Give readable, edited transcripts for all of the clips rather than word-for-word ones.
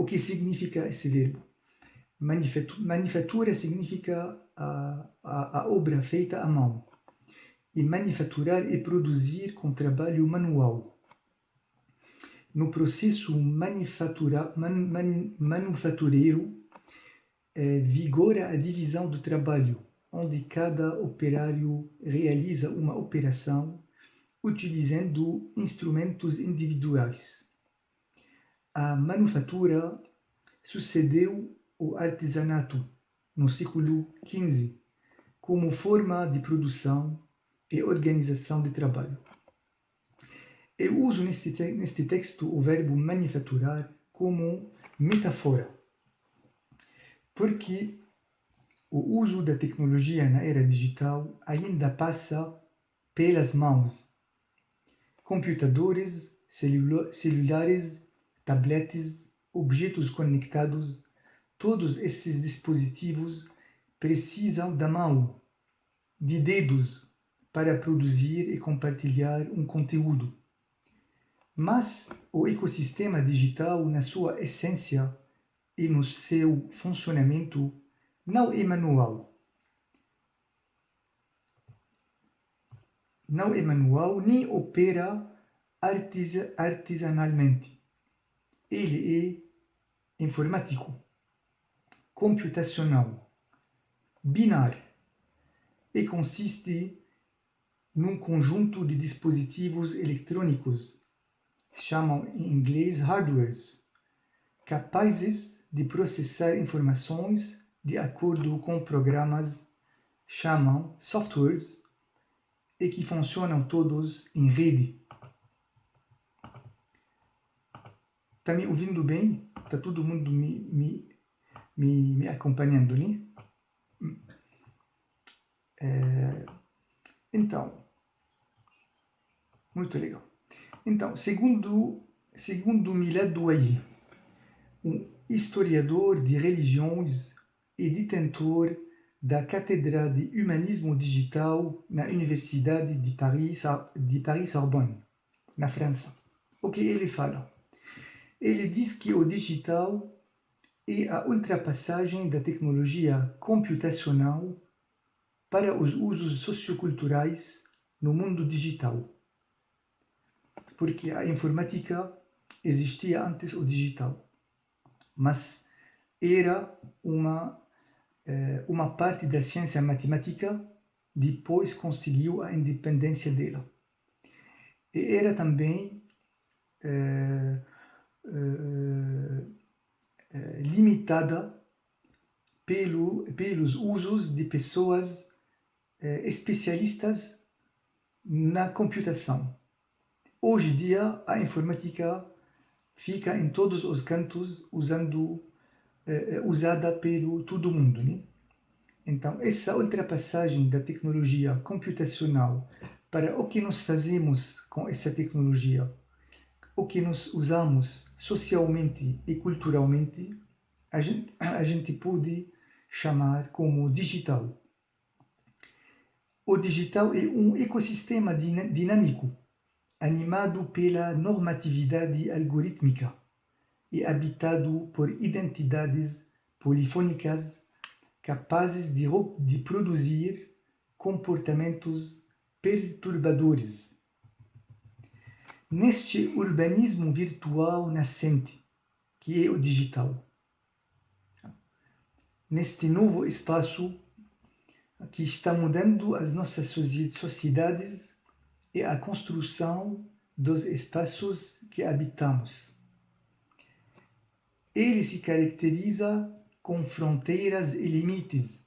que significa esse verbo? Manufatura significa a obra feita à mão. E manufaturar é produzir com trabalho manual. No processo manufatureiro, vigora a divisão do trabalho, onde cada operário realiza uma operação utilizando instrumentos individuais. A manufatura sucedeu ao artesanato no século XV como forma de produção e organização de trabalho. Eu uso neste texto o verbo manufaturar como metáfora, porque o uso da tecnologia na era digital ainda passa pelas mãos. Computadores, celulares, tabletes, objetos conectados, todos esses dispositivos precisam da mão, de dedos, para produzir e compartilhar um conteúdo. Mas o ecossistema digital, na sua essência e no seu funcionamento, não é manual. Não é manual nem opera artesanalmente. Ele é informático, computacional, binário e consiste num conjunto de dispositivos eletrônicos, chamam em inglês hardwares, capazes de processar informações de acordo com programas, chamam softwares, e que funcionam todos em rede. Está me ouvindo bem? Está todo mundo me acompanhando, né? Então, muito legal. Então, segundo Milad Douayi, um historiador de religiões e detentor da Cátedra de Humanismo Digital na Universidade de Paris-Sorbonne, na França. O que ele fala? Ele diz que o digital é a ultrapassagem da tecnologia computacional para os usos socioculturais no mundo digital. Porque a informática existia antes do digital, mas era uma parte da ciência matemática, depois conseguiu a independência dela. E era também limitada pelos usos de pessoas especialistas na computação. Hoje em dia, a informática fica em todos os cantos usada pelo todo mundo, né? Então, essa ultrapassagem da tecnologia computacional para o que nós fazemos com essa tecnologia, o que nós usamos socialmente e culturalmente, a gente pode chamar como digital. O digital é um ecossistema dinâmico, animado pela normatividade algorítmica e habitado por identidades polifônicas capazes de produzir comportamentos perturbadores. Neste urbanismo virtual nascente, que é o digital, neste novo espaço que está mudando as nossas sociedades e a construção dos espaços que habitamos. Ele se caracteriza com fronteiras e limites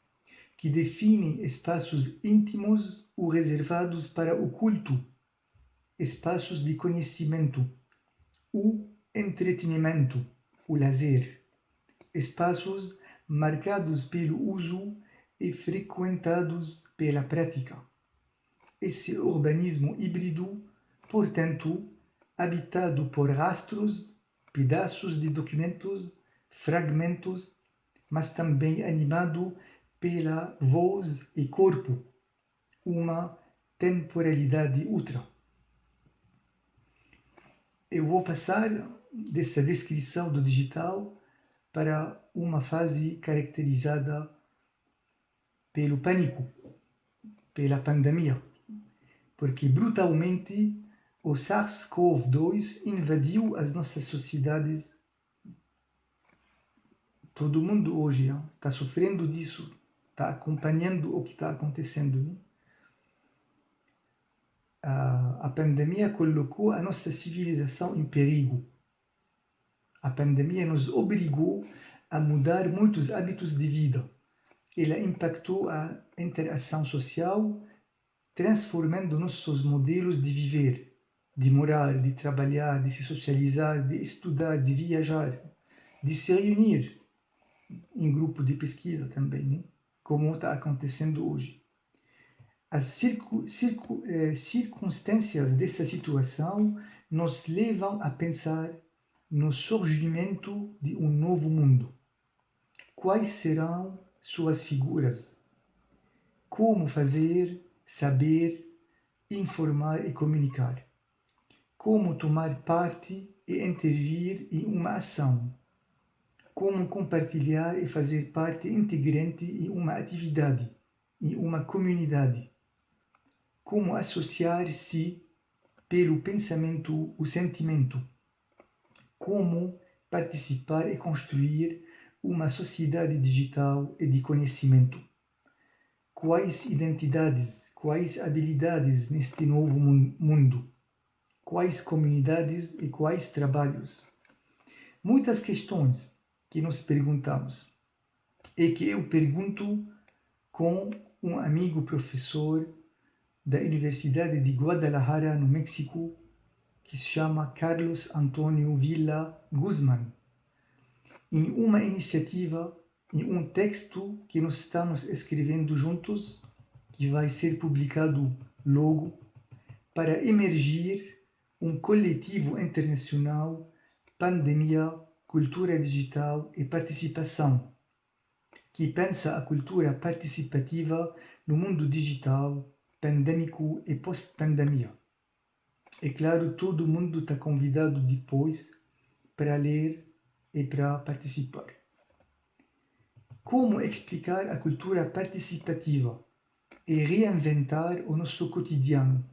que definem espaços íntimos ou reservados para o culto, espaços de conhecimento, o entretenimento, o lazer, espaços marcados pelo uso e frequentados pela prática. Esse urbanismo híbrido, portanto, habitado por rastros, pedaços de documentos, fragmentos, mas também animado pela voz e corpo, uma temporalidade outra. Eu vou passar dessa descrição do digital para uma fase caracterizada pelo pânico, pela pandemia, porque brutalmente o SARS-CoV-2 invadiu as nossas sociedades. Todo mundo hoje está sofrendo disso, está acompanhando o que está acontecendo. Né? A pandemia colocou a nossa civilização em perigo. A pandemia nos obrigou a mudar muitos hábitos de vida. Ela impactou a interação social, transformando nossos modelos de viver, de morar, de trabalhar, de se socializar, de estudar, de viajar, de se reunir em grupo de pesquisa também, né? Como está acontecendo hoje. As circunstâncias dessa situação nos levam a pensar no surgimento de um novo mundo. Quais serão suas figuras? Como fazer, saber, informar e comunicar? Como tomar parte e intervir em uma ação? Como compartilhar e fazer parte integrante em uma atividade, em uma comunidade? Como associar-se pelo pensamento ou sentimento? Como participar e construir uma sociedade digital e de conhecimento? Quais identidades, quais habilidades neste novo mundo? Quais comunidades e quais trabalhos? Muitas questões que nos perguntamos e que eu pergunto com um amigo professor da Universidade de Guadalajara, no México, que se chama Carlos Antônio Villa Guzmán, em uma iniciativa, em um texto que nós estamos escrevendo juntos, que vai ser publicado logo, para emergir um coletivo internacional Pandemia, Cultura Digital e Participação, que pensa a cultura participativa no mundo digital, pandêmico e pós-pandemia. É claro, todo mundo está convidado depois para ler e para participar. Como explicar a cultura participativa e reinventar o nosso cotidiano?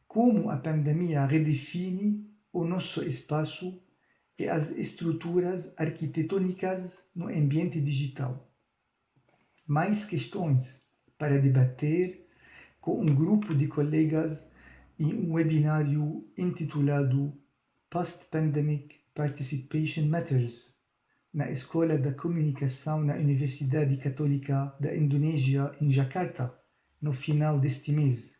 Como a pandemia redefine o nosso espaço e as estruturas arquitetônicas no ambiente digital? Mais questões para debater com um grupo de colegas em um webinário intitulado Post-Pandemic Participation Matters, na Escola da Comunicação na Universidade Católica da Indonésia, em Jakarta, no final deste mês.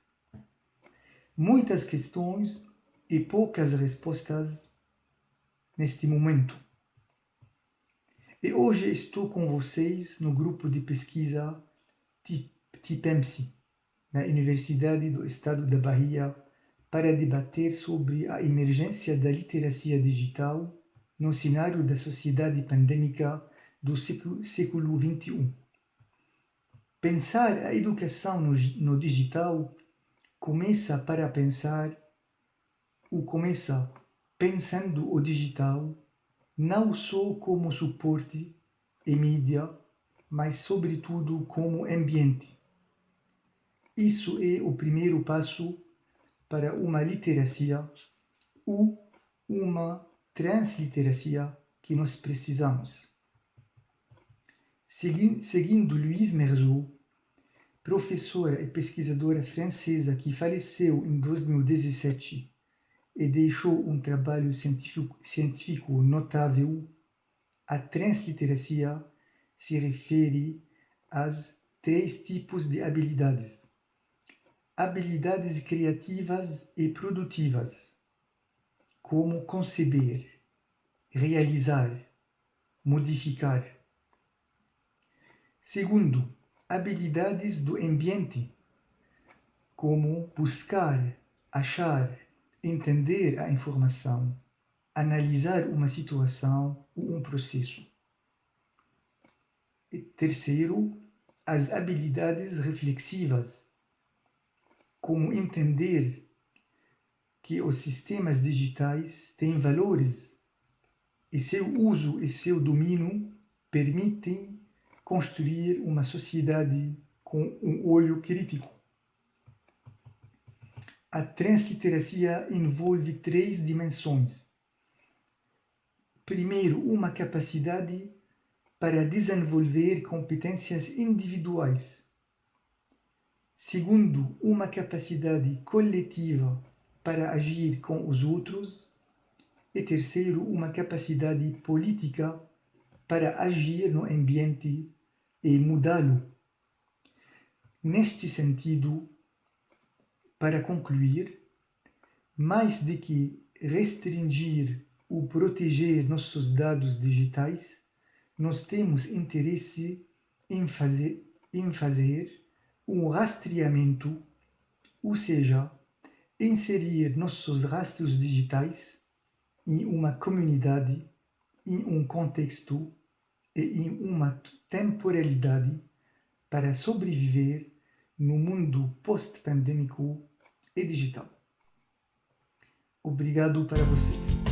Muitas questões e poucas respostas neste momento. E hoje estou com vocês no grupo de pesquisa TIPEMSI, na Universidade do Estado da Bahia, para debater sobre a emergência da literacia digital no cenário da sociedade pandêmica do século XXI. Pensar a educação no digital começa pensando o digital não só como suporte e mídia, mas sobretudo como ambiente. Isso é o primeiro passo para uma literacia ou uma transliteracia que nós precisamos. Seguindo Louise Merzeau, professora e pesquisadora francesa que faleceu em 2017 e deixou um trabalho científico notável, a transliteracia se refere às 3 tipos de habilidades. Habilidades criativas e produtivas, como conceber, realizar, modificar. Segundo, habilidades do ambiente, como buscar, achar, entender a informação, analisar uma situação ou um processo. E terceiro, as habilidades reflexivas, como entender que os sistemas digitais têm valores e seu uso e seu domínio permitem construir uma sociedade com um olho crítico. A transliteracia envolve três dimensões. Primeiro, uma capacidade para desenvolver competências individuais. Segundo, uma capacidade coletiva para agir com os outros. E terceiro, uma capacidade política para agir no ambiente e mudá-lo. Neste sentido, para concluir, mais do que restringir ou proteger nossos dados digitais, nós temos interesse em fazer um rastreamento, ou seja, inserir nossos rastros digitais em uma comunidade, em um contexto e em uma temporalidade para sobreviver no mundo pós-pandêmico e digital. Obrigado para vocês.